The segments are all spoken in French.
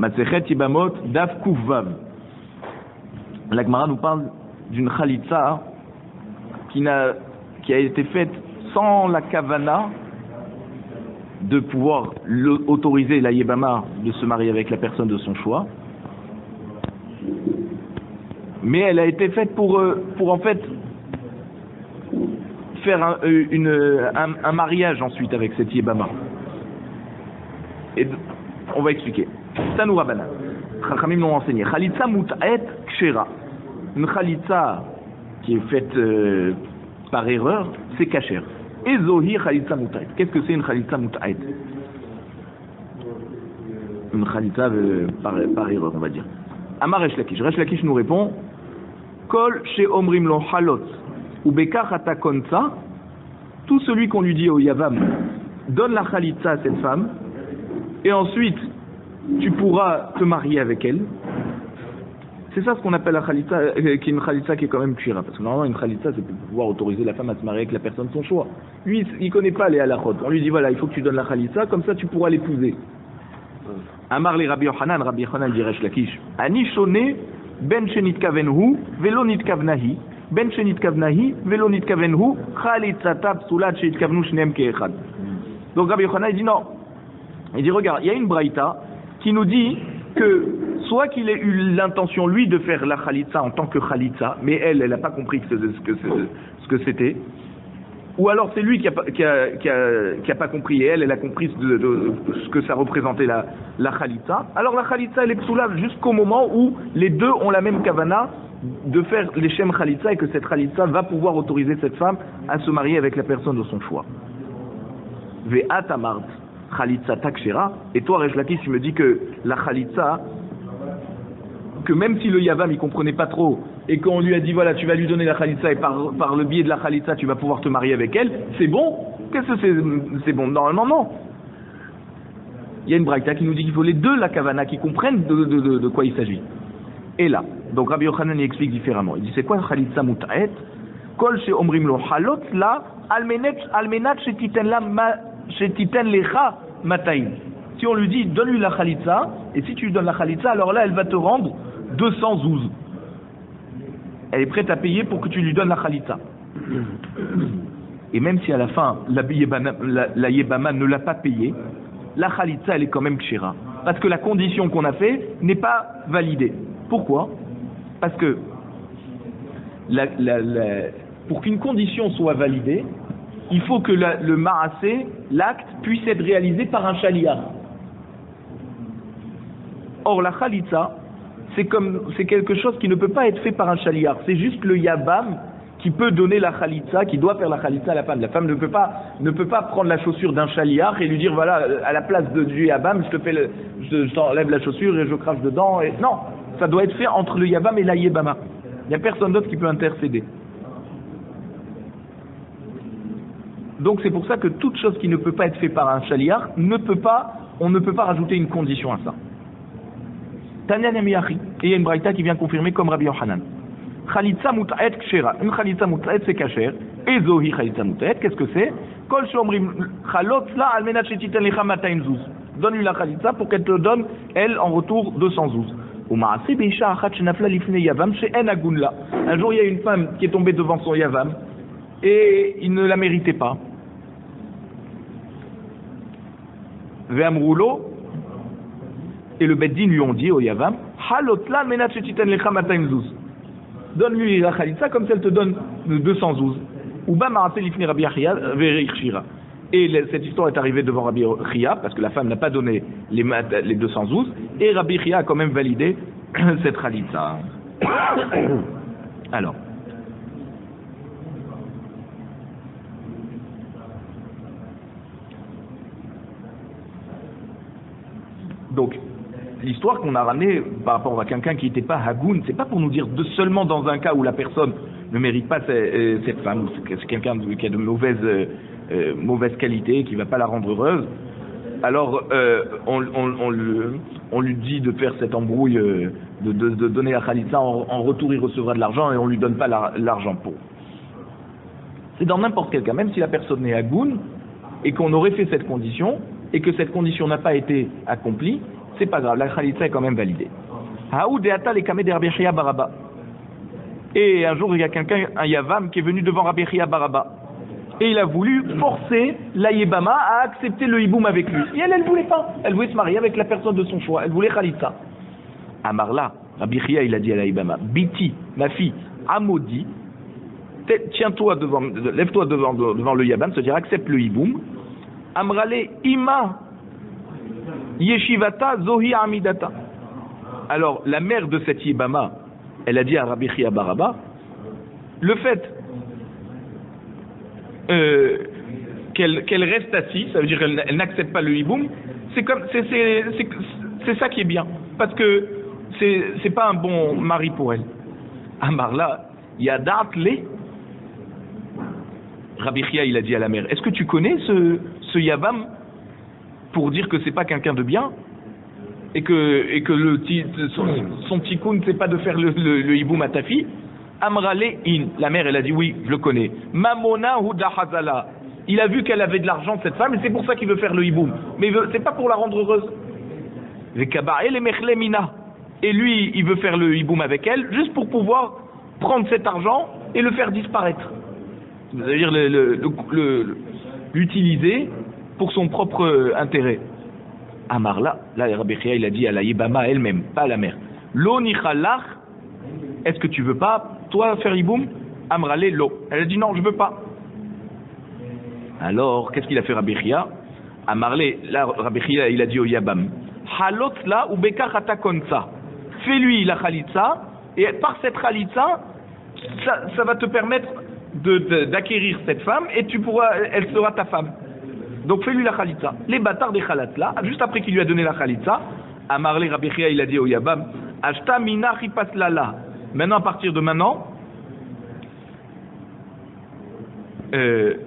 Matsechet Yibamot Daf Kufvav. La Gemara nous parle d'une khalitza qui a été faite sans la kavana de pouvoir autoriser la Yébama de se marier avec la personne de son choix, mais elle a été faite pour en fait faire un mariage ensuite avec cette Yébama. Et on va expliquer. Tanu Rabbanan. Chachamim l'ont enseigné. Khalitza mut'at kshera. Une khalitza qui est faite par erreur, c'est kasher. Et zohi khalitza mut'at. Qu'est-ce que c'est une khalitza mut'at? Une khalitza par erreur, on va dire. Amar Resh Lakish. Resh Lakish nous répond Kol she omrim lo halot ou bekach ata konza. Tout celui qu'on lui dit au yavam, donne la khalitza à cette femme, et ensuite tu pourras te marier avec elle. C'est ça ce qu'on appelle la khalitza, qui est une khalitza qui est quand même kshira. Parce que normalement une khalitza c'est pour pouvoir autoriser la femme à se marier avec la personne de son choix. Lui il connaît pas les halachot. On lui dit voilà, il faut que tu donnes la khalitza, comme ça tu pourras l'épouser. Amar li Rabbi Yochanan dit Resh Lakish Ani shone ben shenitkavenhu velo nitkavnahi ben shenitkavenahi velo nitkavenhu khalitzata psulat shenitkavnu shneem keechad. Donc Rabbi Yochanan il dit non. Il dit regarde, il y a une braïta qui nous dit que soit qu'il ait eu l'intention lui de faire la khalitza en tant que khalitza, mais elle n'a pas compris ce que c'était, ou alors c'est lui qui a pas compris et elle a compris ce que ça représentait la khalitza. Alors la khalitza elle est psoula jusqu'au moment où les deux ont la même kavana de faire les shem khalitza et que cette khalitza va pouvoir autoriser cette femme à se marier avec la personne de son choix. Ve'at amart khalitza takshera, et toi Resh Lakish tu me dis que la khalitza, que même si le yavam il comprenait pas trop et qu'on lui a dit voilà tu vas lui donner la khalitza et par le biais de la khalitza tu vas pouvoir te marier avec elle, c'est bon? Qu'est-ce que c'est bon? Normalement non. Il y a une braïta qui nous dit qu'il faut les deux la kavana qui comprennent de quoi il s'agit. Et là, donc Rabbi Yochanan y explique différemment. Il dit c'est quoi khalitza mut'at? Kol she omrim lo halot la almenat shetiten la shetiten lecha mataim. Si on lui dit donne-lui la khalitza, et si tu lui donnes la khalitza, alors là elle va te rendre 200 zouz. Elle est prête à payer pour que tu lui donnes la khalitza. Et même si à la fin la yébama ne l'a pas payé, la khalitza elle est quand même kshira. Parce que la condition qu'on a fait n'est pas validée. Pourquoi? Parce que pour qu'une condition soit validée, il faut que le ma'asé, l'acte, puisse être réalisé par un shaliach. Or la khalitza, c'est quelque chose qui ne peut pas être fait par un shaliach. C'est juste le yabam qui peut donner la khalitza, qui doit faire la khalitza à la femme. La femme ne peut pas prendre la chaussure d'un shaliach et lui dire voilà, à la place du yabam, je t'enlève la chaussure et je crache dedans. Et... Non, ça doit être fait entre le yabam et la yébama. Il n'y a personne d'autre qui peut intercéder. Donc c'est pour ça que toute chose qui ne peut pas être faite par un shaliach, on ne peut pas rajouter une condition à ça. Tanya Nemiyachi, et il y a une braïta qui vient confirmer comme Rabbi Yochanan. Khalitza mut'at kshera. Une khalitza mut'at c'est kasher. Et zohi khalitza mut'at, qu'est-ce que c'est? Kol shomrim chalot la almenat shetiten lecha 200 zouz. Donne-lui la khalitza pour qu'elle te donne, elle, en retour, 200 zouz. Ou ma'aseh be'isha achat shenafla lifnei yavam she'en agun la. Un jour, il y a une femme qui est tombée devant son yavam et il ne la méritait pas. Ve'amroulo, et le beddin lui ont dit au yavam halotla menat shetiten lecha 200 zouz. Donne-lui la khalitza comme si elle te donne 200 zouz. Ou ba ma'aseh lifnei Rabbi Chia ve'richira. Et cette histoire est arrivée devant Rabbi Chia parce que la femme n'a pas donné les 200 zouz et Rabbi Chia a quand même validé cette khalitza. Alors donc, l'histoire qu'on a ramenée par rapport à quelqu'un qui n'était pas hagoun, c'est pas pour nous dire seulement dans un cas où la personne ne mérite pas cette femme, c'est quelqu'un qui a de mauvaise qualité, qui ne va pas la rendre heureuse. Alors, on lui dit de faire cette embrouille, de donner la khalitza, en retour il recevra de l'argent et on ne lui donne pas l'argent pour. C'est dans n'importe quel cas, même si la personne est hagoun et qu'on aurait fait cette condition, et que cette condition n'a pas été accomplie, c'est pas grave, la khalitza est quand même validée. Et un jour, il y a quelqu'un, un Yavam, qui est venu devant Rabbi Chia Baraba. Et il a voulu forcer la Yébama à accepter le hiboum avec lui. Et elle voulait pas. Elle voulait se marier avec la personne de son choix. Elle voulait khalitza. Amarla, Rabbi Chia, il a dit à la Yébama, Biti, ma fille, Amodi, tiens-toi devant, lève-toi devant le Yavam, c'est-à-dire accepte le hiboum. Amrale, Ima, Yeshivata, Zohi Amidata. Alors, la mère de cette Yébama, elle a dit à Rabbi Chia Baraba, le fait qu'elle reste assise, ça veut dire qu'elle n'accepte pas le hiboum, c'est ça qui est bien, parce que c'est pas un bon mari pour elle. Amarla, Yadatle, Rabbi Chia, il a dit à la mère, est-ce que tu connais ce Yavam pour dire que c'est pas quelqu'un de bien et que son tikkun c'est pas de faire le hiboum à ta fille? Amrale in, la mère elle a dit oui, je le connais. Mamona ou dahazala, il a vu qu'elle avait de l'argent cette femme et c'est pour ça qu'il veut faire le hiboum, mais c'est pas pour la rendre heureuse. Et lui il veut faire le hiboum avec elle juste pour pouvoir prendre cet argent et le faire disparaître, c'est-à-dire l'utiliser pour son propre intérêt. Amarla, là Rabbi Chia il a dit à la Yébama elle-même, pas à la mère, lo nichalach, est-ce que tu veux pas toi faire hiboum? Amrale lo, elle a dit non, je veux pas. Alors qu'est-ce qu'il a fait Rabbi Chia? Amarle, là Rabbi Chia il a dit au Yabam, halot la ou bekar atakonsa, fais-lui la khalitza et par cette khalitza ça va te permettre d'acquérir cette femme et elle sera ta femme. Donc fais-lui la khalitza. Les bâtards des khalat là, juste après qu'il lui a donné la khalitza, Amarle Rabbi Chia il a dit au Yabam, ashta mina chipas lala. Maintenant, à partir de maintenant, que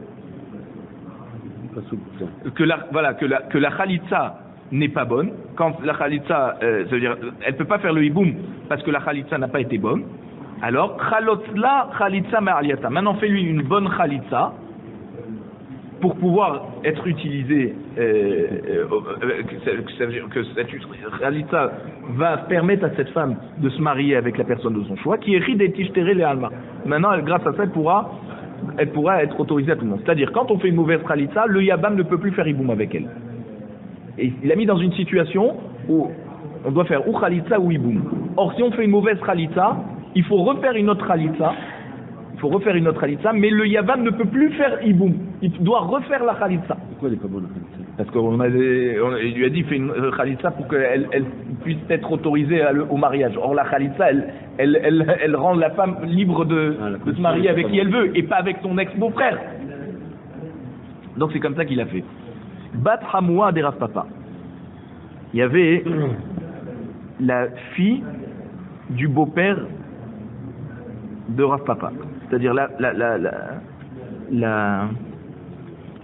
la khalitza n'est pas bonne. Quand la khalitza, ça veut dire, elle peut pas faire le hiboum parce que la khalitza n'a pas été bonne. Alors, chalotla khalitza ma'aliyata. Maintenant, fais-lui une bonne khalitza pour pouvoir être utilisée. Ça veut dire que cette khalitza va permettre à cette femme de se marier avec la personne de son choix, qui est ridé tishtere le alma. Maintenant, grâce à ça, elle pourra être autorisée à tout le monde. C'est-à-dire, quand on fait une mauvaise khalitza, le yabam ne peut plus faire hiboum avec elle. Et il a mis dans une situation où on doit faire ou khalitza ou hiboum. Or, si on fait une mauvaise khalitza, il faut refaire une autre khalitza. Mais le yavam ne peut plus faire hiboum. Il doit refaire la khalitza. Pourquoi elle n'est pas bonne la khalitza? Parce qu'il lui a dit, fais une khalitza pour qu'elle puisse être autorisée au mariage. Or, la khalitza, elle rend la femme libre de se marier avec qui elle veut, et pas avec son ex-beau-frère. Donc, c'est comme ça qu'il a fait. Bat Hamoua de Rav Papa. Il y avait la fille du beau-père de Rav Papa. C'est-à-dire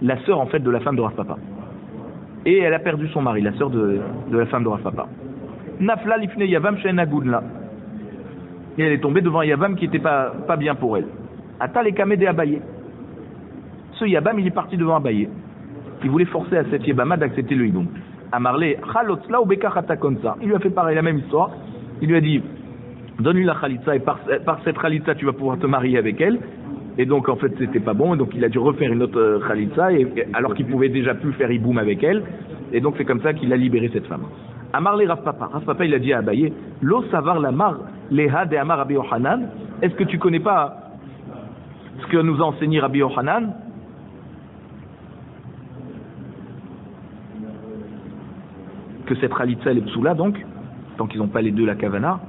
la sœur, en fait, de la femme de Rav Papa. Et elle a perdu son mari, la sœur de la femme de Rav Papa. Nafla lifne Yavam she'ena gudla. Et elle est tombée devant un Yavam qui n'était pas bien pour elle. Ata les kamé de Abaye. Ce Yavam, il est parti devant Abaye. Il voulait forcer à cette Yabama d'accepter le hiboum. Amarle, chalotzla ou bekach atakonsa. Il lui a fait pareil, la même histoire. Il lui a dit, donne-lui la khalitza et par cette khalitza tu vas pouvoir te marier avec elle. Et donc en fait c'était pas bon, et donc il a dû refaire une autre khalitza alors qu'il pouvait déjà plus faire hiboum avec elle. Et donc c'est comme ça qu'il a libéré cette femme. Amarle Rav Papa. Rav Papa il a dit à Abaye, lo savar lamar leha de amar Rabbi Yochanan. Est-ce que tu connais pas ce que nous a enseigné Rabbi Yochanan? Que cette khalitza elle est psoula donc, tant qu'ils n'ont pas les deux la kavana.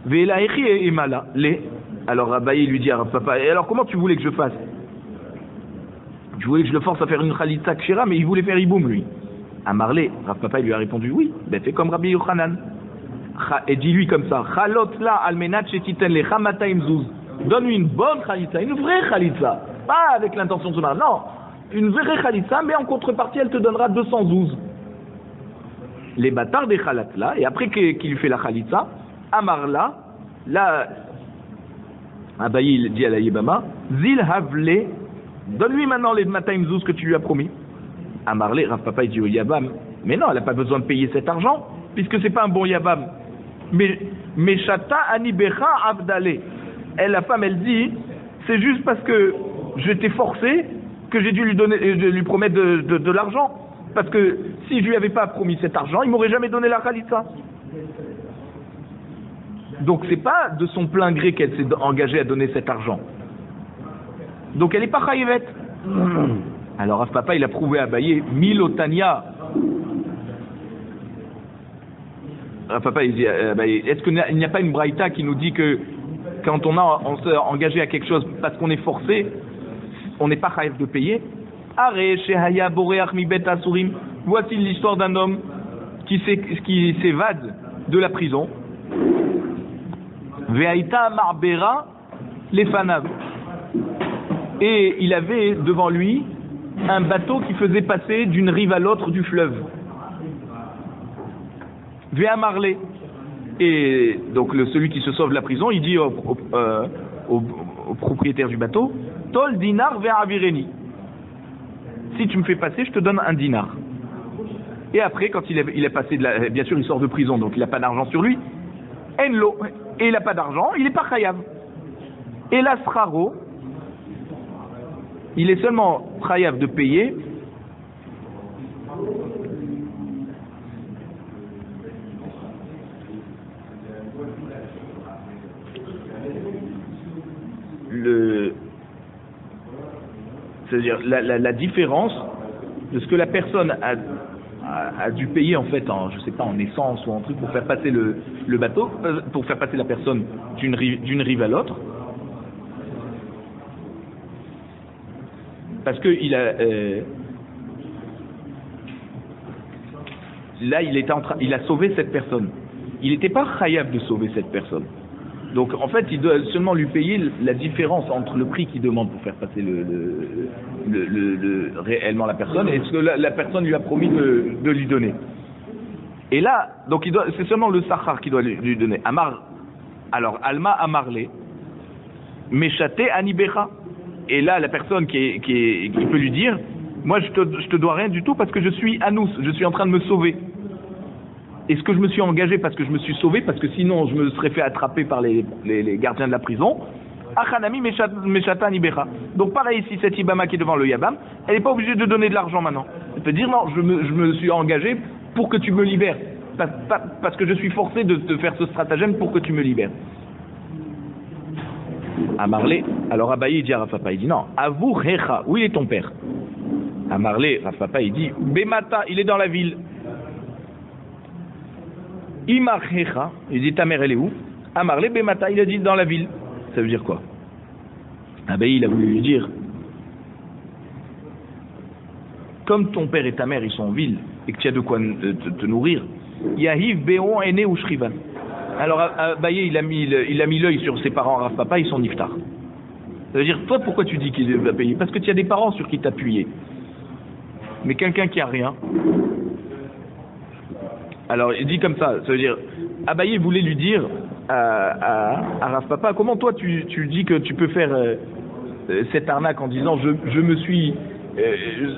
Ve'ela echi et mala les. Alors Abaye lui dit à Rav Papa, et alors comment tu voulais que je fasse? Tu voulais que je le force à faire une khalitza kshira, mais il voulait faire hiboum lui. Amarle, Rav Papa il lui a répondu oui, ben fais comme Rabbi Yochanan. Et dis-lui comme ça, chalot la almenat shetiten lecha 200 zuz. Donne-lui une bonne khalitza, une vraie khalitza, pas avec l'intention de se marier. Non, une vraie khalitza, mais en contrepartie elle te donnera 200 zuz. Les bâtards des khalat là, et après qu'il lui fait la khalitza, Amarla, là, Abaye il dit à la Yébama, Zil Havle, donne-lui maintenant les 200 zouz que tu lui as promis. Amarle, Rav Papa il dit au Yabam, mais non, elle n'a pas besoin de payer cet argent. puisque c'est pas un bon Yabam. Mais Shata Anibecha Abdale. Elle, la femme, elle dit, c'est juste parce que j'étais forcé que j'ai dû lui promettre de l'argent. Parce que si je lui avais pas promis cet argent, il m'aurait jamais donné la khalitsa. Donc c'est pas de son plein gré qu'elle s'est engagée à donner cet argent. Donc elle n'est pas chayivet. Alors Rav Papa il a prouvé à Abaye Milotania. Rav Papa il dit est-ce qu'il n'y a pas une braïta qui nous dit que quand on s'est engagé à quelque chose parce qu'on est forcé, on n'est pas chayiv de payer? Voici l'histoire d'un homme qui s'évade de la prison. Ve'aita marbera lefanav. Et il avait devant lui un bateau qui faisait passer d'une rive à l'autre du fleuve. Ve'a marlé. Et donc celui qui se sauve de la prison, il dit au propriétaire du bateau, Tol dinar ve'a avireni. Si tu me fais passer, je te donne un dinar. Et après, quand il est passé bien sûr, il sort de prison, donc il n'a pas d'argent sur lui. Enlo. Et il n'a pas d'argent, il n'est pas chayav. Et l'asraro, il est seulement chayav de payer c'est-à-dire la différence de ce que la personne a dû payer en fait je sais pas, en essence ou en truc pour faire passer le bateau, pour faire passer la personne d'une rive à l'autre, parce que il a sauvé cette personne. Il n'était pas chayav de sauver cette personne. Donc en fait, il doit seulement lui payer la différence entre le prix qu'il demande pour faire passer réellement la personne et ce que la personne lui a promis de lui donner. Et là, donc c'est seulement le sachar qui doit lui donner. Amar, alors Alma Amarle, Meshate Anibecha. Et là, la personne qui peut lui dire, moi je te dois rien du tout parce que je suis anous, je suis en train de me sauver. Est-ce que je me suis engagé parce que je me suis sauvé, parce que sinon je me serais fait attraper par les gardiens de la prison? Achanami Meshata Anibecha. Donc pareil ici, cette Ibama qui est devant le Yabam, elle n'est pas obligée de donner de l'argent maintenant. Elle peut dire non, je me suis engagé pour que tu me libères. Parce que je suis forcé de te faire ce stratagème pour que tu me libères. Amarlé, alors Abaye dit à Rav Papa, il dit non, Avou Recha, où il est ton père? Amarlé, Rav Papa il dit, Bemata, il est dans la ville. Imar Recha, il dit ta mère elle est où? Amarlé, Bemata, il a dit dans la ville. Ça veut dire quoi? Abaye il a voulu lui dire, comme ton père et ta mère ils sont en ville et que tu as de quoi te nourrir, Yahiv Béon Ene ou Shrivan. Alors Abaye il a mis l'œil sur ses parents, Rav Papa, ils sont niftar. Ça veut dire, toi pourquoi tu dis qu'il va payer? Parce que tu as des parents sur qui t'appuyer. Mais quelqu'un qui a rien, alors il dit comme ça veut dire, Abaye voulait lui dire à Rav Papa, comment toi tu dis que tu peux faire cette arnaque en disant je me suis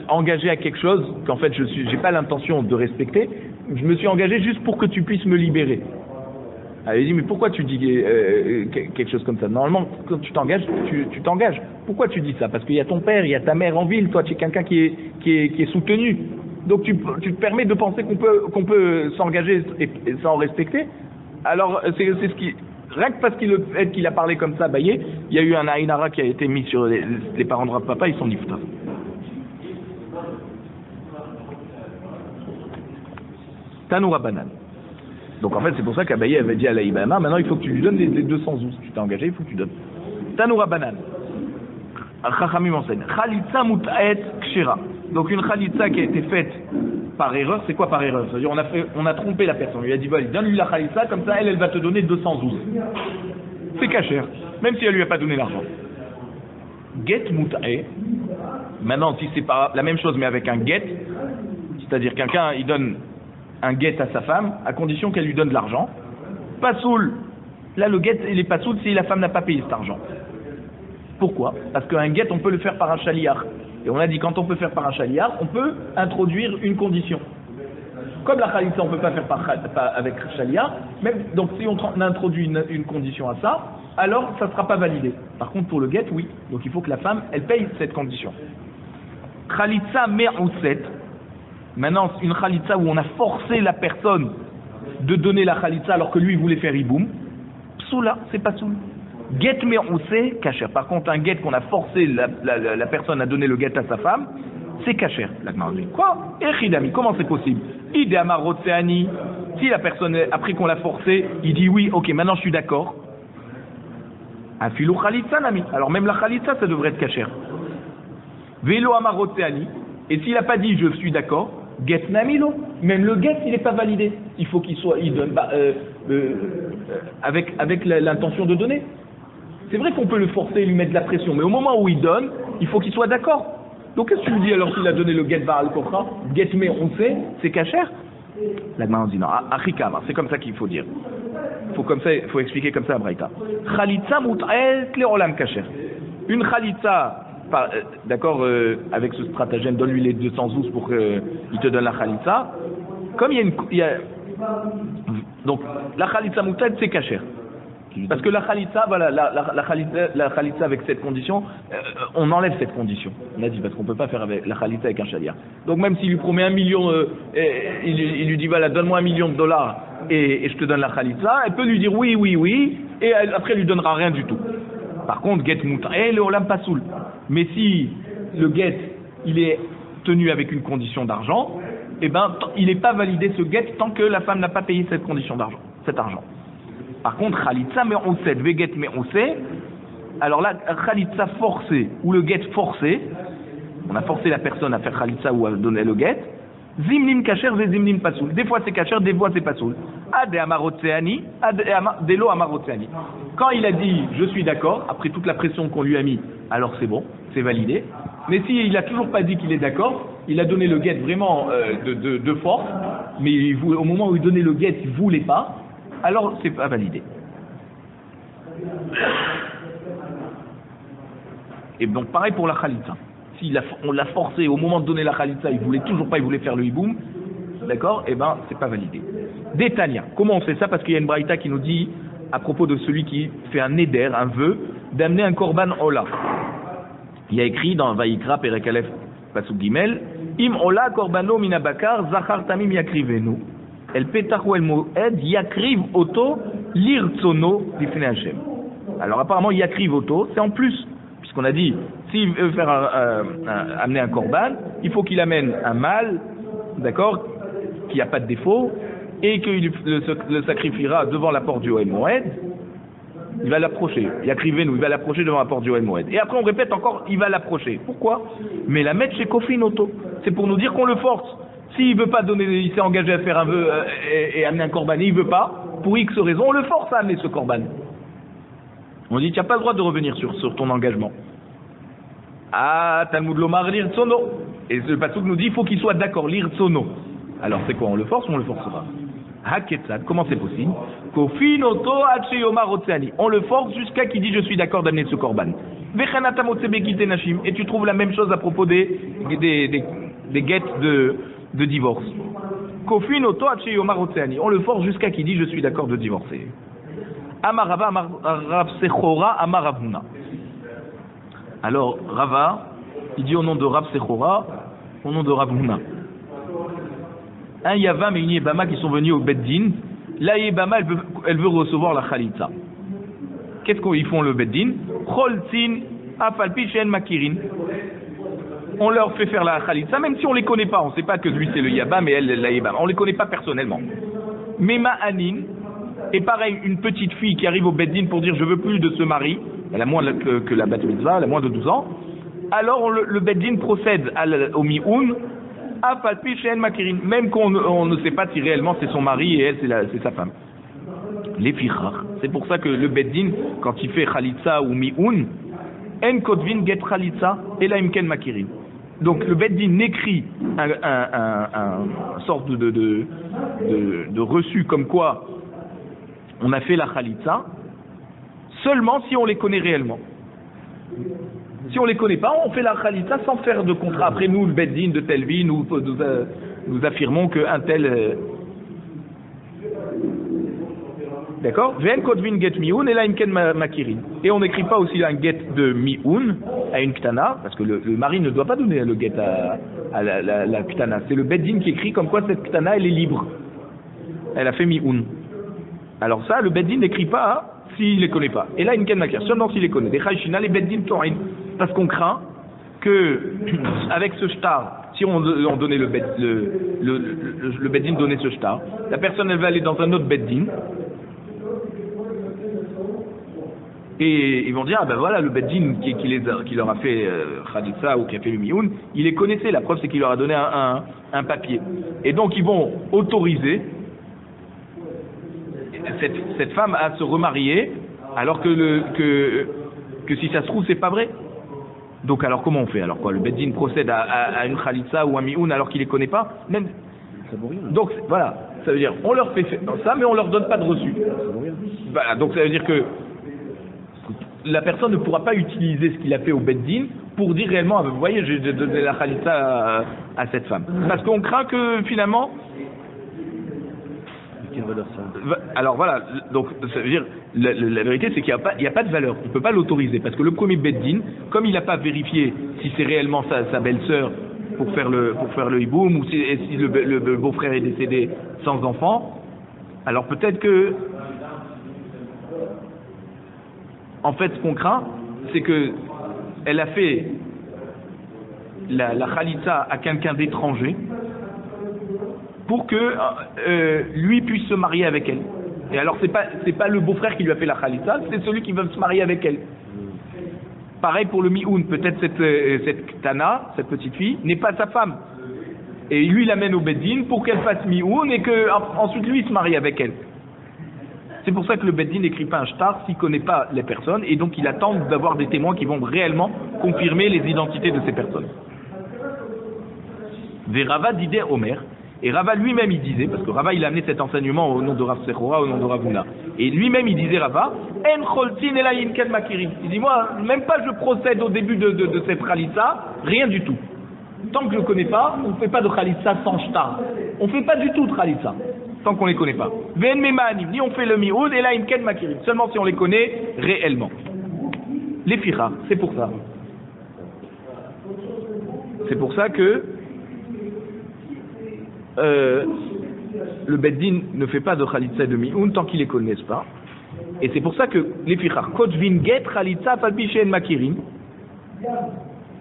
engagé à quelque chose qu'en fait j'ai pas l'intention de respecter, je me suis engagé juste pour que tu puisses me libérer. Elle dit mais pourquoi tu dis quelque chose comme ça? Normalement quand tu t'engages, tu t'engages. Pourquoi tu dis ça? Parce qu'il y a ton père, il y a ta mère en ville, toi tu es quelqu'un qui est soutenu. Donc tu te permets de penser qu'on peut s'engager et sans respecter. Alors c'est ce qui, rien que parce qu'il a parlé comme ça, Abaye, il y a eu un Aïnara qui a été mis sur les parents de Rav Papa, ils sont niftar. Tanoura banane. Donc en fait c'est pour ça qu'Abaye avait dit à la Ibama, maintenant il faut que tu lui donnes les 212. Tu t'es engagé, il faut que tu donnes. Tanoura banane. Chachamim enseigne. Khalitsa mut'aet kshira. Donc une khalitsa qui a été faite par erreur, c'est quoi par erreur? C'est-à-dire on a trompé la personne. On lui a dit donne-lui la khalitsa, comme ça elle va te donner 212. C'est cachère, même si elle lui a pas donné l'argent. Get mut'aet. Maintenant si c'est pas la même chose mais avec un get, c'est-à-dire quelqu'un il donne un guet à sa femme, à condition qu'elle lui donne de l'argent. Pasoul, là le guet il est pasoul si la femme n'a pas payé cet argent. Pourquoi? Parce qu'un guet on peut le faire par un chaliar. Et on a dit quand on peut faire par un chaliar, on peut introduire une condition. Comme la khalitza, on ne peut pas faire avec shalia, même, donc si on introduit une condition à ça, alors ça ne sera pas validé. Par contre, pour le get, oui. Donc il faut que la femme, elle paye cette condition. Khalitza me'ouset. Maintenant, une khalitza où on a forcé la personne de donner la khalitza alors que lui, il voulait faire iboum. Psoula, c'est pas soul. Get me'ouset, kasher. Par contre, un get qu'on a forcé la personne à donner le get à sa femme, c'est kasher. La Gemara dit quoi? Echidami, comment c'est possible? Idéama rotseani. Si la personne, après qu'on l'a forcé, il dit oui, ok, maintenant je suis d'accord. Afilou khalitza nami. Alors même la khalitza, ça devrait être kasher. Velo amarotseani. Et s'il n'a pas dit je suis d'accord, get namilo. Même le get, il n'est pas validé. Il faut qu'il soit, il donne, avec l'intention de donner. C'est vrai qu'on peut le forcer et lui mettre de la pression, mais au moment où il donne, il faut qu'il soit d'accord. Donc qu'est-ce que tu lui dis alors qu'il a donné le get Baal Kocha, get me on sait, c'est kasher? La Gemara dit non, achikama, c'est comme ça qu'il faut dire. Faut expliquer comme ça à Braïta. Khalitza mut'et le'olam kasher. Une khalitza, d'accord, avec ce stratagème, donne-lui les 212 pour qu'il te donne la khalitza. Comme il y a donc la khalitza mut'et, c'est kasher. Parce que la khalitza, voilà, la khalitza avec cette condition, on enlève cette condition. On a dit parce qu'on peut pas faire avec la khalitza avec un shalia. Donc même s'il lui promet 1 million, il lui dit voilà, donne-moi $1 million et je te donne la khalitza, elle peut lui dire oui, et après elle lui donnera rien du tout. Par contre, get mut'e le olam pasoul. Mais si le get il est tenu avec une condition d'argent, eh ben il n'est pas validé ce get tant que la femme n'a pas payé cette condition d'argent, cet argent. Par contre, khalitza me'ouset, veget me'ouset, alors là, khalitza forcé, ou le get forcé, on a forcé la personne à faire khalitza ou à donner le get, zimnim kasher, zimnim pasoul. Des fois c'est kasher, des fois c'est pasoul. Ade amarotseani, delo amarotseani. Quand il a dit je suis d'accord, après toute la pression qu'on lui a mis, alors c'est bon, c'est validé. Mais s'il a toujours pas dit qu'il est d'accord, il a donné le get vraiment de force, mais au moment où il donnait le get, il voulait pas, alors c'est pas validé. Et donc pareil pour la khalitza. Si on l'a forcé au moment de donner la khalitza, il voulait toujours pas, il voulait faire le hiboum, d'accord, et ben c'est pas validé. Détania, comment on fait ça? Parce qu'il y a une braïta qui nous dit à propos de celui qui fait un neder, un vœu, d'amener un korban ola. Il y a écrit dans Vayikra Perek Aleph Pasuk Gimel, Im ola korbano minabakar zachar tamim yakrivenu. El petachu el moed yakriv oto lirtsono difnei Hashem. Alors apparemment yakriv oto, c'est en plus, puisqu'on a dit s'il veut faire amener un korban, il faut qu'il amène un mâle, d'accord, qui n'a pas de défaut, et qu'il le sacrifiera devant la porte du Ohel Moed. Il va l'approcher. Yakrivenu, il va l'approcher devant la porte du Ohel Moed. Et après on répète encore, il va l'approcher. Pourquoi? Mais la mettre chez Kofin Oto, c'est pour nous dire qu'on le force. S'il veut pas donner, il s'est engagé à faire un vœu et amener un korban, et il veut pas, pour X raison, on le force à amener ce korban. On dit, tu n'as pas le droit de revenir sur ton engagement. Ah, Talmud Lomar l'irtsono. Et ce pasuk nous dit, il faut qu'il soit d'accord, l'irtsono. Alors c'est quoi, on le force ou on le force pas? Haketzad, comment c'est possible? Kofin oto ache yomar otseani. On le force jusqu'à qu'il dit, je suis d'accord d'amener ce korban. Vechanata motse bekite nashim. Et tu trouves la même chose à propos des guettes de divorce. Kofin oto ache yomar otseani. On le force jusqu'à qu'il dit, je suis d'accord de divorcer. Amarava, Rav Sechora, Amar Rav Huna. Alors, Rava, il dit au nom de Rav Sechora, au nom de Rav Huna. Un Yavam et une Yebama qui sont venus au Beddin. La Yebama, elle veut recevoir la Khalitza. Qu'est-ce qu'ils font le Beddin? Cholzin, Afalpi, Shen Makirin. On leur fait faire la Khalitza, même si on ne les connaît pas. On ne sait pas que lui c'est le Yabam et elle la Yebama. On ne les connaît pas personnellement. Mema Anin. Et pareil, une petite fille qui arrive au Beddin pour dire je veux plus de ce mari, elle a moins que la bat mitzvah, elle a moins de 12 ans, alors le Beddin procède au mi'oun, à palpi she'en makirin, même qu'on ne sait pas si réellement c'est son mari et elle c'est sa femme. Les fichar, c'est pour ça que le Beddin, quand il fait khalitza ou mi'oun, en kotvin get khalitza, et la imken makirin. Donc le Beddin n'écrit un sorte de reçu comme quoi on a fait la khalitza seulement si on les connaît réellement. Si on les connaît pas, on fait la khalitza sans faire de contrat. Après nous, le Beddin de telle ville ou nous affirmons qu'un tel... D'accord? Ve'en kotvin get mi'un et la imken makirin. Et on n'écrit pas aussi un get de mi'un à une ktana, parce que le mari ne doit pas donner le get à la ktana. C'est le beddin qui écrit comme quoi cette ktana, elle est libre. Elle a fait mi'un. Alors ça, le beddin n'écrit pas s'il ne les connaît pas. Et là, imken makir, seulement s'il les connaît. Des chayshina, les beddin torin. Parce qu'on craint que, avec ce shtar, si on donnait le beddin donnait ce shtar, la personne, elle va aller dans un autre beddin. Et ils vont dire, ah ben voilà, le beddin qui leur a fait khalitsa ou qui a fait le mioun, il les connaissait. La preuve, c'est qu'il leur a donné un papier. Et donc, ils vont autoriser cette femme à se remarier, alors que si ça se trouve, c'est pas vrai. Donc, alors comment on fait? Alors quoi, le beddin procède à une khalitsa ou un mioun alors qu'il les connaît pas? Même... Donc, voilà, ça veut dire, on leur fait ça, mais on leur donne pas de reçu. Voilà, donc ça veut dire que la personne ne pourra pas utiliser ce qu'il a fait au beddin pour dire réellement, vous voyez, j'ai donné la khalitsa à cette femme. Parce qu'on craint que finalement... Alors voilà, donc ça veut dire, la vérité c'est qu'il n'y a pas de valeur, on ne peut pas l'autoriser, parce que le premier beddin, comme il n'a pas vérifié si c'est réellement sa belle-sœur pour faire le hiboum, ou si le beau-frère est décédé sans enfant, alors peut-être que... En fait, ce qu'on craint, c'est que elle a fait la khalitsa à quelqu'un d'étranger pour que lui puisse se marier avec elle. Et alors, c'est pas le beau-frère qui lui a fait la khalitsa, c'est celui qui va se marier avec elle. Pareil pour le mioun, peut-être cette Tana, cette petite fille, n'est pas sa femme. Et lui, il l'amène au beddin pour qu'elle fasse mioun et qu'ensuite lui se marie avec elle. C'est pour ça que le beddin n'écrit pas un shtar s'il ne connaît pas les personnes, et donc il attend d'avoir des témoins qui vont réellement confirmer les identités de ces personnes. Ve Rava disait Omer, et Rava lui-même il disait, parce que Rava il a amené cet enseignement au nom de Rav Sechora, au nom de Rav Huna, et lui-même il disait Rava, En choltin ela yinken makirin. Il dit, moi, même pas je procède au début de cette khalitsa, rien du tout. Tant que je ne connais pas, on ne fait pas de khalitsa sans shtar. On ne fait pas du tout de khalitsa tant qu'on ne les connaît pas. Ven memanim, ni on fait le mioud et là imken makirim, seulement si on les connaît réellement. Les ficha, c'est pour ça. C'est pour ça que le beddin ne fait pas de khalitsa et de mioud tant qu'ils les connaissent pas. Et c'est pour ça que les ficha, kotvin get khalitsa falpishen makirim.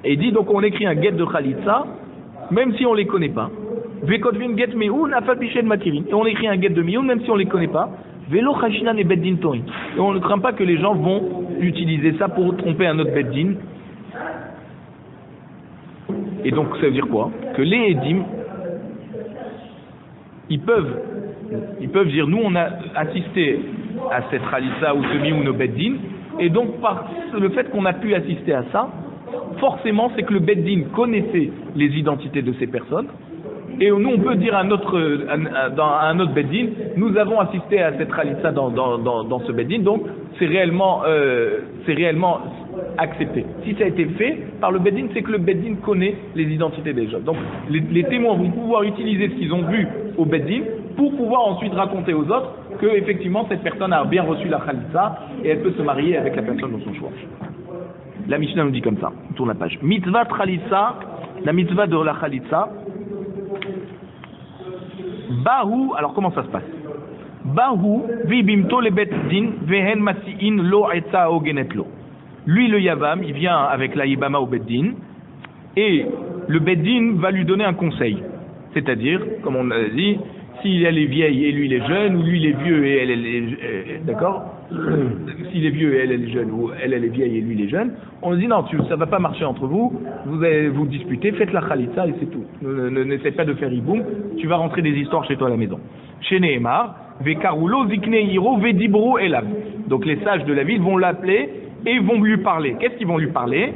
Et il dit donc on écrit un get de khalitsa même si on les connaît pas. Vekotvin get mioun afalpishen makirin. Et on écrit un get de mioun même si on les connaît pas. Velo chashinan et beddin torin. Et on ne craint pas que les gens vont utiliser ça pour tromper un autre beddin. Et donc ça veut dire quoi? Que les édim, ils peuvent dire nous on a assisté à cette khalitsa ou ce mioun au beddin, et donc par le fait qu'on a pu assister à ça, forcément c'est que le beddin connaissait les identités de ces personnes. Et nous, on peut dire dans un autre beddin, nous avons assisté à cette khalitsa dans ce beddin, donc c'est réellement accepté. Si ça a été fait par le beddin, c'est que le beddin connaît les identités des gens. Donc les témoins vont pouvoir utiliser ce qu'ils ont vu au beddin pour pouvoir ensuite raconter aux autres que effectivement cette personne a bien reçu la khalitsa et elle peut se marier avec la personne de son choix. La Mishnah nous dit comme ça, on tourne la page. Mitzvah khalitsa, la mitzvah de la khalitsa. Bahu, alors comment ça se passe? Bahu, vibimto le beddin, vehen masi'in lo etza ogenetlo. Lui, le Yavam, il vient avec la Yibama au beddin, et le beddin va lui donner un conseil. C'est-à-dire, comme on a dit, si elle est vieille et lui il est jeune, ou lui il est vieux et elle est d'accord? S'il est vieux et elle est jeune, ou elle est vieille et lui il est jeune, on dit non, ça va pas marcher entre vous, vous allez vous disputer, faites la khalitsa et c'est tout. N'essaie pas de faire hiboum, tu vas rentrer des histoires chez toi à la maison. Chez Nehemar, vekarulo zikneiro vedibro elav. Donc les sages de la ville vont l'appeler et vont lui parler. Qu'est-ce qu'ils vont lui parler?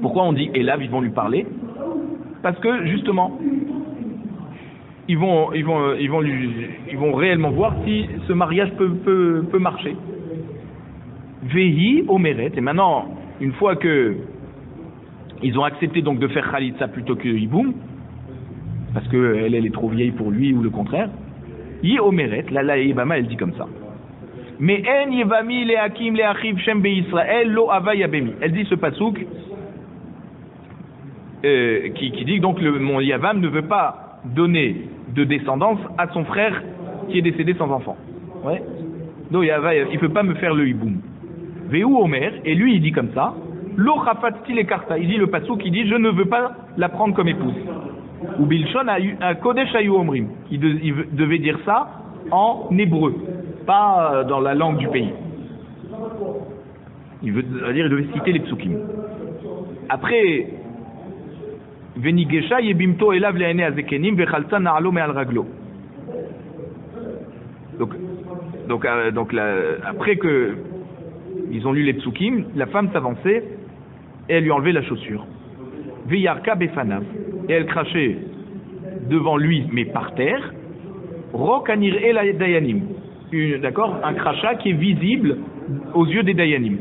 Pourquoi on dit elav, ils vont lui parler? Parce que justement, ils vont réellement voir si ce mariage peut marcher. Vehi omeret, et maintenant, une fois que ils ont accepté donc de faire khalitsa plutôt que hiboum, parce qu'elle est trop vieille pour lui ou le contraire. Yi omeret, la Yebama elle dit comme ça. Mais en yevami le hakim le achiv shem be Israël lo ava yabemi. Elle dit ce pasouk qui dit donc mon Yavam ne veut pas donner de descendance à son frère qui est décédé sans enfant. Ouais. Donc il peut pas me faire le hiboum. Veu omer, et lui il dit comme ça. Lo chafatzti le karta. Il dit le pasouk qui dit je ne veux pas la prendre comme épouse. Ou bilshon a kodesh ayu omrim. Il devait dire ça en hébreu, pas dans la langue du pays. Il devait citer les psukim. Après, Venigesha yebimto elav le'ene azekenim vechalza na'alo me'al raglo. Donc après que ils ont lu les psukim, la femme s'avançait et elle lui enlevait la chaussure. Veyarka befanav, et elle crachait devant lui mais par terre. Rokanir el dayanim, d'accord, un crachat qui est visible aux yeux des dayanim.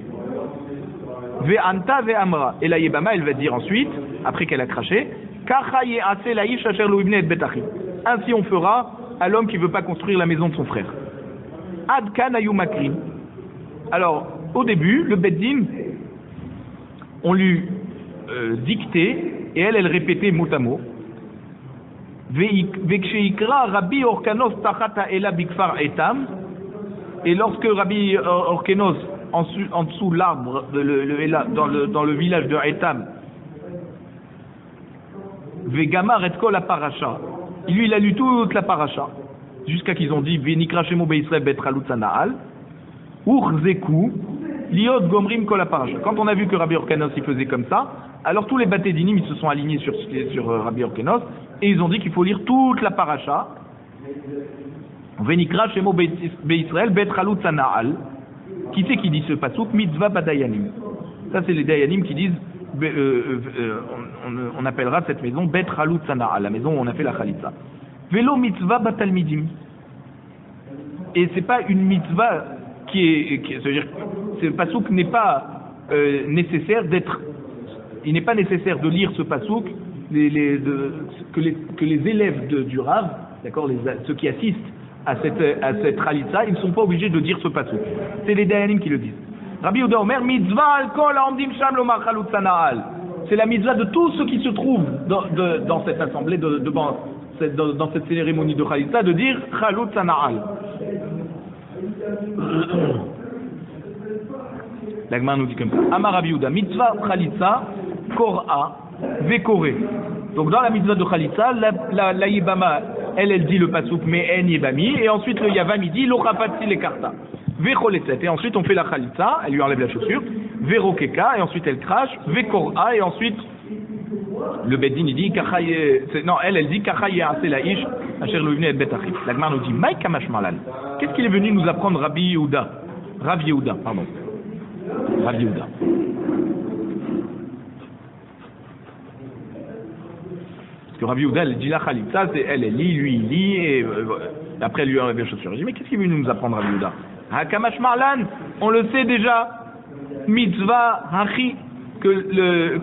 Ve'anta ve'amra, et la Yebama elle va dire ensuite, après qu'elle a craché, Kacha ye'ase la'ish asher lo ibne et bet achi. Ainsi on fera à l'homme qui veut pas construire la maison de son frère. Ad kan ayu makrim. Alors au début le beddin on lui dictait et elle répétait mot à mot. Veksheikra Rabbi Orkanos tachata ela bikfar etam, et lorsque Rabbi Orkanos en dessous l'arbre dans le village de Etam, Vegamar et kol paracha, lui il a lu toute la paracha jusqu'à qu'ils ont dit Venikra shemo beIsraël bet chalut sanaal urzeku liot gomrim kol paracha. Quand on a vu que Rabbi Orkanos il faisait comme ça, alors tous les batédinim ils se sont alignés sur Rabbi Orkanos et ils ont dit qu'il faut lire toute la paracha. Venikra shemo beIsraël bet chalut sanaal. Qui c'est qui dit ce pasouk? Mitzvah badayanim. Ça c'est les dayanim qui disent on appellera cette maison Bet Chalut Sana'a, la maison où on a fait la Khalitza. Velo mitzvah batalmidim. Et c'est pas une mitzvah c'est-à-dire ce pasouk n'est pas nécessaire d'être, il n'est pas nécessaire de lire ce pasouk que les élèves du Rav, d'accord, ceux qui assistent à cette Khalitza, ils ne sont pas obligés de dire ce pasouk. C'est les dayanim qui le disent. Rabbi Yehuda Omer, mitzvah al kol ha'omdim sham lomar chalut sana'al. C'est la mitzvah de tous ceux qui se trouvent dans cette assemblée, dans cette cérémonie de Khalitza, de dire chalut sana'al. L'Agmar nous dit comme ça. Amar Rabbi Yehuda, mitzvah Khalitza, kor'a, vekoré. Donc dans la mitzvah de Khalitza, la Yibama, elle dit le pasouk mais en Yibami, et ensuite le Yavam il dit lo chapatzi le karta. Vecholeset, et ensuite on fait la Khalitza, elle lui enlève la chaussure, Verokeka, et ensuite elle crache, Vekora, et ensuite le Beddin il dit, elle dit, Kachaye ase la'ish, asher lo ivne et bet achi. L'Agmar nous dit, Maï kamash malan. Qu'est-ce qu'il est venu nous apprendre Rav Yehuda? Parce que Rav Yehuda, elle dit la Khalitza, elle lit, lui il lit, et après elle lui enlève la chaussure. Je dis, mais qu'est-ce qu'il est venu nous apprendre Rav Yehuda? Hakamash Marlan, on le sait déjà, mitzvah hachi,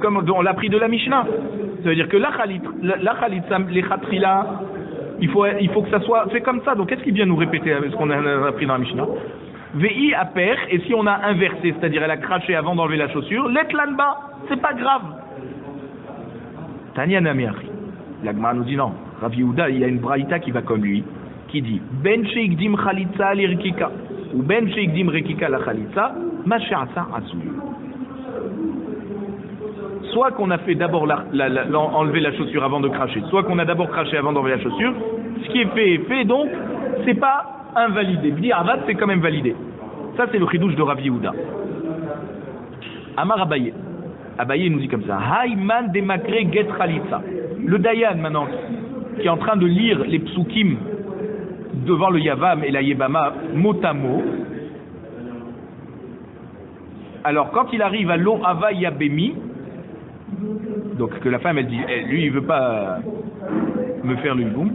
comme on l'a pris de la Mishnah. Ça veut dire que la Khalitza, les Khatrila, il faut que ça soit fait comme ça. Donc qu'est-ce qu'il vient nous répéter avec ce qu'on a appris dans la Mishnah? Vei aper, et si on a inversé, c'est-à-dire elle a craché avant d'enlever la chaussure, letlanba, c'est pas grave. Tanya Namiachi. L'Agma nous dit non. Rav Yehuda, il y a une braïta qui va comme lui, qui dit Ben sheikdim Khalitza l'irkika. Ou ben sheikdim rekika la Khalitza, ma she'asa asui. Soit qu'on a fait d'abord enlever la chaussure avant de cracher, soit qu'on a d'abord craché avant d'enlever la chaussure. Ce qui est fait, donc, c'est pas invalidé. Bdi Avad, c'est quand même validé. Ça, c'est le chidouche de Rav Yehuda. Amar Abaye. Abaye nous dit comme ça. Hayman demakre get Khalitza. Le Dayan, maintenant, qui est en train de lire les psukim devant le Yavam et la Yebama mot à mot. Alors quand il arrive à Lo Hava Yabemi, donc que la femme elle dit, lui il veut pas me faire le hiboum.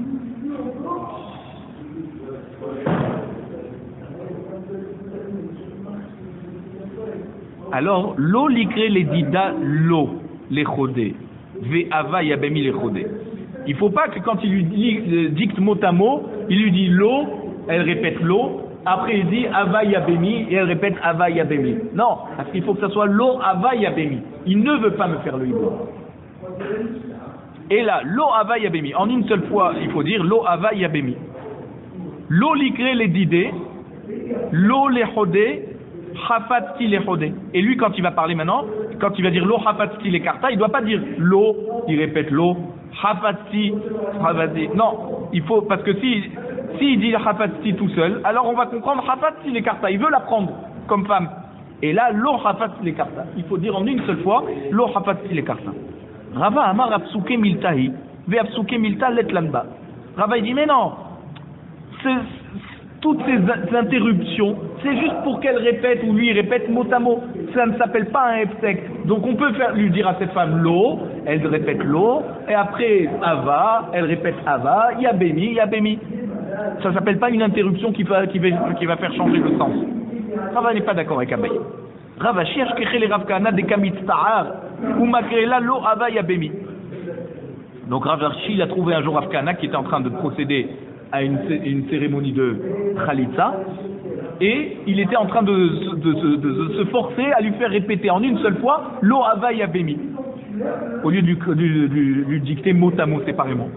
Alors Lo likre les dida lo les chodé ve Hava Yabemi les chodé. Il ne faut pas que quand il lui dicte mot à mot, il lui dit l'eau, elle répète l'eau, après il dit Ava Yabemi, et elle répète Ava Yabemi. Non, parce qu'il faut que ça soit l'eau Ava Yabemi. Il ne veut pas me faire le hibou. Et là, l'eau Ava Yabemi, en une seule fois, il faut dire l'eau Ava Yabemi. L'eau likré les didé, l'eau les hodé, Hafatki les hodé. Et lui, quand il va parler maintenant, quand il va dire l'eau Hafatki les karta, il ne doit pas dire l'eau, il répète l'eau, Hafatki, Hafatki. Non, il faut, parce que s'il dit Hafatki tout seul, alors on va comprendre Hafatki les karta, il veut l'apprendre comme femme. Et là, l'eau Hafatki les karta, il faut dire en une seule fois l'eau Hafatki les karta. Rava Amar Apsuke Miltahi, Ve Apsuke Milta Letlanba. Rava il dit, mais non, toutes ces interruptions, c'est juste pour qu'elle répète ou lui répète mot à mot. Ça ne s'appelle pas un hefsek. Donc on peut lui dire à cette femme l'eau, elle répète l'eau, et après Ava, elle répète Ava, Yabemi, Yabemi. Ça ne s'appelle pas une interruption qui va faire changer le sens. Rava n'est pas d'accord avec Abaye. Rava cherche les Rav Kahana des Kamit Tahar, ou Makrela l'eau Ava Yabemi. Donc Rav Arshi, il a trouvé un jour Rav Kahana qui était en train de procéder à une cérémonie de Khalitsa, et il était en train de se forcer à lui faire répéter en une seule fois Lo Ava Yabemi, au lieu de lui dicter mot à mot séparément.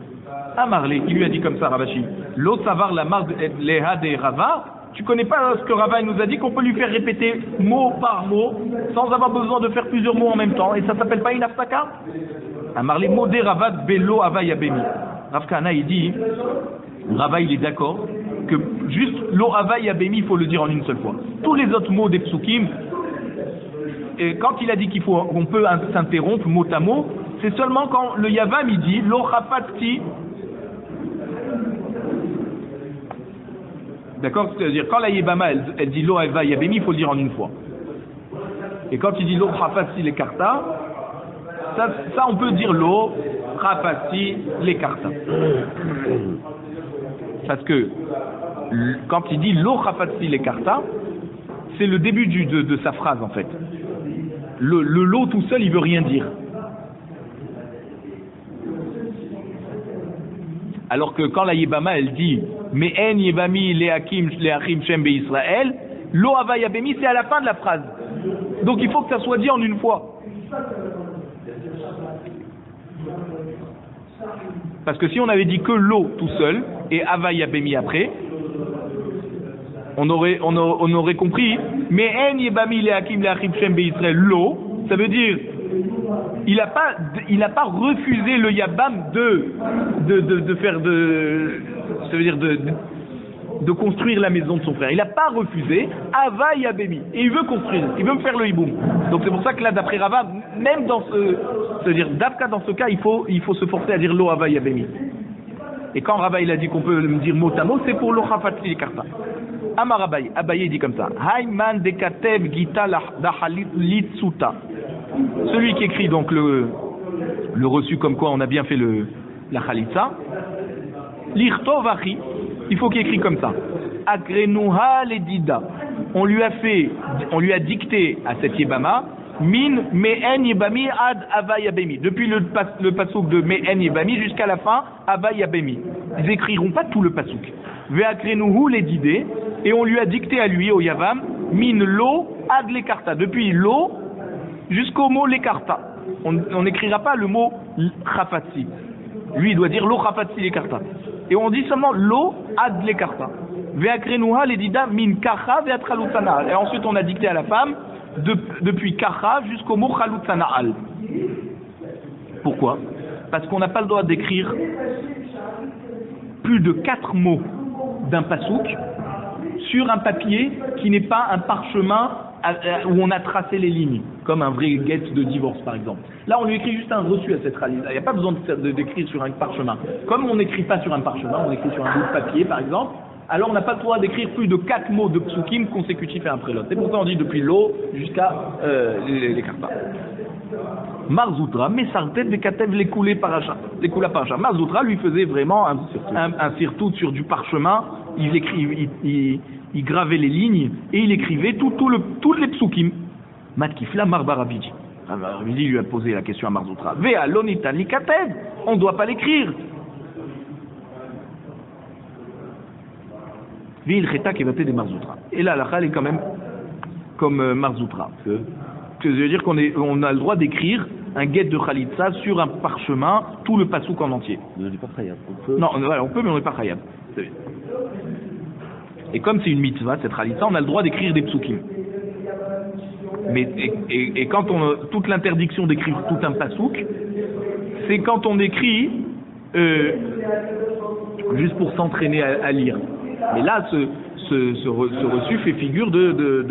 Amarlé, il lui a dit comme ça, Ravashi, Lo Savar la Mar Leha de Rava, tu connais pas ce que Rava nous a dit, qu'on peut lui faire répéter mot par mot, sans avoir besoin de faire plusieurs mots en même temps, et ça s'appelle pas une aftaka? Amarlé, Modé Rava Belo Ava Yabemi. Rav Kahana, il dit, Rava il est d'accord que juste lo Ava Yabemi il faut le dire en une seule fois. Tous les autres mots des psukim, et quand il a dit qu'on peut s'interrompre mot à mot, c'est seulement quand le Yavam il dit lo Chapatki. D'accord, c'est-à-dire quand la Yebama elle dit lo Ava Yabemi il faut le dire en une fois. Et quand il dit lo Chapatki les karta, ça on peut dire lo Chapatki les karta. Parce que quand il dit lo chafatzi le karta, c'est le début de sa phrase en fait. Le lo tout seul, il veut rien dire. Alors que quand la Yebama elle dit mais en Yebami le Hakim Shem Be Israël, lo Ava Yabemi c'est à la fin de la phrase. Donc il faut que ça soit dit en une fois. Parce que si on avait dit que l'eau tout seul et Ava Yabemi après, on aurait compris. Mais En Yebami le Hakim le Achim Shem Be Israël, l'eau, ça veut dire il n'a pas refusé le Yabam de faire ça veut dire de construire la maison de son frère. Il n'a pas refusé Ava Yabemi et il veut construire, il veut me faire le hiboum. Donc c'est pour ça que là d'après Rava, même dans c'est-à-dire d'Afka dans ce cas, il faut se forcer à dire lo Ava Yabemi. Et quand Rava il a dit qu'on peut me dire mot à mot, c'est pour lo Chafatli Karta. Amar Abaye, Abaye dit comme ça. Hayman dekatev gita dahalit litsuta. Celui qui écrit donc le reçu comme quoi on a bien fait la khalitsa. L'irtovachi, il faut qu'il écrit comme ça. Agrenuha ledida. On lui a dicté à cette Yebama min me'en yebami ad ava yabemi. Depuis le pasouk de me'en yebami jusqu'à la fin ava yabemi. Ils n'écriront pas tout le pasouk. Ve'agrenuhu ledide. Et on lui a dicté à lui, au Yavam, min lo ad lekarta. Depuis lo jusqu'au mot lekarta. On n'écrira pas le mot chafatsi. Lui, il doit dire lo chafatsi lekarta. Et on dit seulement lo ad lekarta. Ve'akrenuha ledida min kacha ve'atchalutzana. Et ensuite, on a dicté à la femme depuis kacha jusqu'au mot chalutzanaal. Pourquoi? Parce qu'on n'a pas le droit d'écrire plus de 4 mots d'un pasouk sur un papier qui n'est pas un parchemin où on a tracé les lignes, comme un vrai get de divorce par exemple. Là on lui écrit juste un reçu à cette réalité. Il n'y a pas besoin d'écrire sur un parchemin. Comme on n'écrit pas sur un parchemin, on écrit sur un bout de papier par exemple, alors on n'a pas le droit d'écrire plus de 4 mots de psukim consécutifs à un après l'autre. C'est pourquoi on dit depuis l'eau jusqu'à les karpas. Marzoutra, mais Sartet de Katev les coulés paracha. Marzoutra lui faisait vraiment un surtout sur du parchemin. Il gravait les lignes et il écrivait tous les psukim. Matkifla Marbarabidi. Marbarabidi lui a posé la question à Marzoutra. Vea lonita likatev. On ne doit pas l'écrire. V'ilcheta kevaté des marzoutra. Et là, la halakha est quand même comme marzoutra. Que ça veut dire qu'on a le droit d'écrire un guet de khalitsa sur un parchemin, tout le pasouk en entier. On n'est pas khayab. Non, voilà, on peut, mais on n'est pas khayab. Et comme c'est une mitzvah, cette khalitsa, on a le droit d'écrire des psukim. Mais et quand toute l'interdiction d'écrire tout un pasouk, c'est quand on écrit juste pour s'entraîner à lire. Mais là, ce reçu fait figure de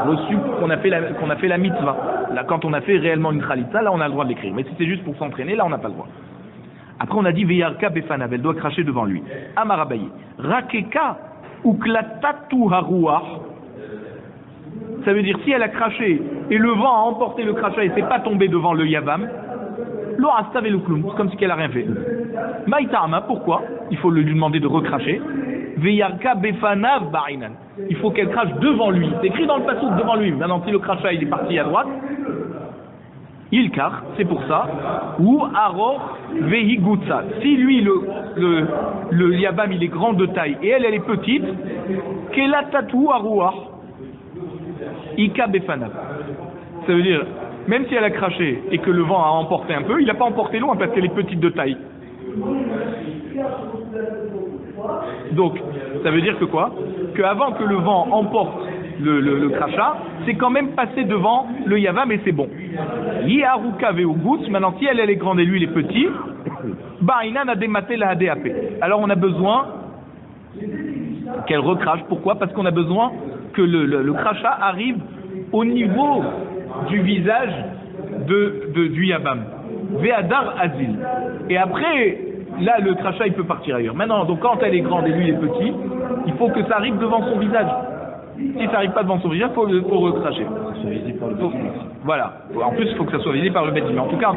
reçu qu'on a fait la mitzvah. Là, quand on a fait réellement une khalitsa, là on a le droit de l'écrire. Mais si c'est juste pour s'entraîner, là on n'a pas le droit. Après on a dit Veyarka befanav, elle doit cracher devant lui. Amarabaye, Rakeka ou klatatu haruach. Ça veut dire si elle a craché et le vent a emporté le crachat et c'est pas tombé devant le yavam, lo astav le klum, c'est comme si elle a rien fait. Maïtama, pourquoi? Il faut lui demander de recracher. Veyarka befanav barinan. Il faut qu'elle crache devant lui. C'est écrit dans le passouk devant lui. Maintenant, si le crachat il est parti à droite, il car, c'est pour ça. Ou aror vehigutsa. Si lui le yabam il est grand de taille et elle est petite, kelatatu aruah ika befanav. Ça veut dire même si elle a craché et que le vent a emporté un peu, il n'a pas emporté loin parce qu'elle est petite de taille. Donc, ça veut dire que quoi? Qu'avant que le vent emporte le crachat, c'est quand même passé devant le yavam et c'est bon. Yiharuka ve'ugut, maintenant si elle est grande et lui il est petit, ba'inan a dématé la ADAP. Alors on a besoin qu'elle recrache. Pourquoi? Parce qu'on a besoin que le crachat arrive au niveau du visage du yavam. Ve'adar azil. Et après, là, le crachat, il peut partir ailleurs. Maintenant, donc quand elle est grande et lui il est petit, il faut que ça arrive devant son visage. Si ça n'arrive pas devant son visage, il faut recracher. Voilà. En plus, il faut que ça soit visé par le bêtisier. En tout cas,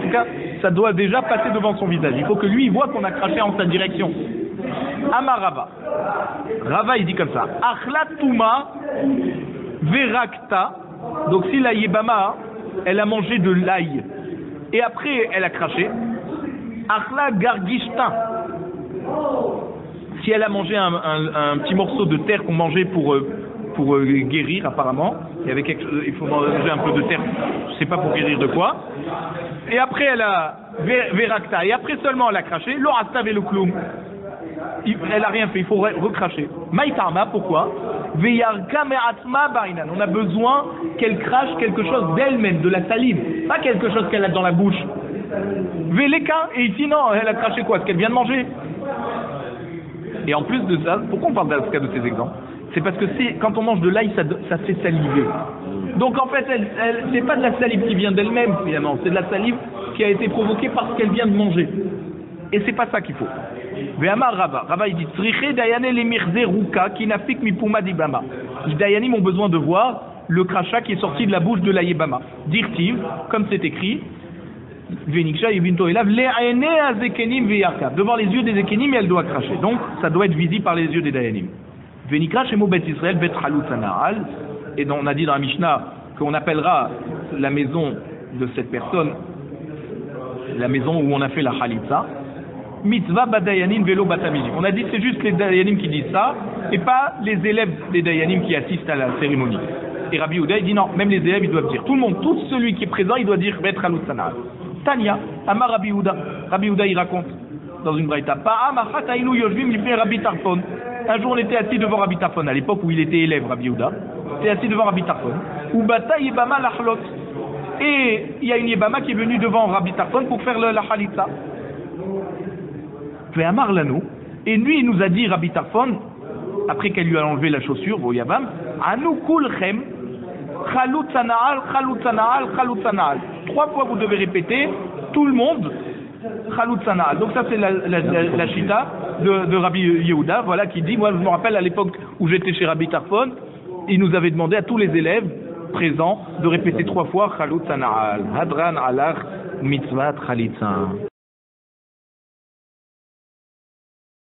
ça doit déjà passer devant son visage. Il faut que lui, il voit qu'on a craché en sa direction. Amarava. Rava, il dit comme ça. Achlatuma verakta. Donc si la yébama, elle a mangé de l'ail et après elle a craché. Achla gargishta. Si elle a mangé un petit morceau de terre qu'on mangeait pour guérir apparemment, il faut manger un peu de terre, je sais pas pour guérir de quoi. Et après elle a verakta et après seulement elle a craché. Lo astave le kloum. Elle a rien fait, il faut recracher. Maïtarma, pourquoi? Veyarka me'atma barinan. On a besoin qu'elle crache quelque chose d'elle-même, de la salive, pas quelque chose qu'elle a dans la bouche. Veleka, et ici non, elle a craché quoi? Ce qu'elle vient de manger. Et en plus de ça, pourquoi on parle de ces exemples? C'est parce que quand on mange de l'ail, ça fait saliver. Donc en fait, c'est pas de la salive qui vient d'elle-même finalement, c'est de la salive qui a été provoquée par ce qu'elle vient de manger. Et c'est pas ça qu'il faut. Ve'amar Rava. Rava il dit Tzriche dayane le mirze ruka qui n'afik mi puma d'ibama. Les dayanim ont besoin de voir le crachat qui est sorti de la bouche de la yébama. Dirtiv, comme c'est écrit, Veniksha yibinto elav le'ane azekenim ve'yarka. Devant les yeux des ekenim, elle doit cracher. Donc ça doit être visible par les yeux des dayanim. Venikra shemo bet Israël bet halutzana'al. Et on a dit dans la Mishnah qu'on appellera la maison de cette personne la maison où on a fait la khalitsa. Mitzvah badayanim velo batamilim. On a dit c'est juste les dayanim qui disent ça et pas les élèves des dayanim qui assistent à la cérémonie. Et Rabbi Yehuda il dit non, même les élèves ils doivent dire. Tout le monde, tout celui qui est présent il doit dire bet halutzana. Tanya, Amar Rabbi Yehuda. Rabbi Yehuda il raconte dans une braïta. Pa'am achat ainu yoshvim lifnei Rabbi Tarfon. Un jour on était assis devant Rabbi Tarfon à l'époque où il était élève Rabbi Yehuda. On était assis devant Rabbi Tarfon. Ou bata yebama lachlot. Et il y a une yebama qui est venue devant Rabbi Tarfon pour faire la khalitsa. Amar Lano, et lui il nous a dit Rabbi Tarfon, après qu'elle lui a enlevé la chaussure au Yavam, Anu kulchem chalutzanaal chalutzanaal chalutzanaal. 3 fois vous devez répéter tout le monde chalutzanaal. Donc ça c'est la chita de Rabbi Yehuda, voilà qui dit, moi je me rappelle à l'époque où j'étais chez Rabbi Tarfon, il nous avait demandé à tous les élèves présents de répéter 3 fois chalutzanaal. Hadran alach mitzvat chalitza.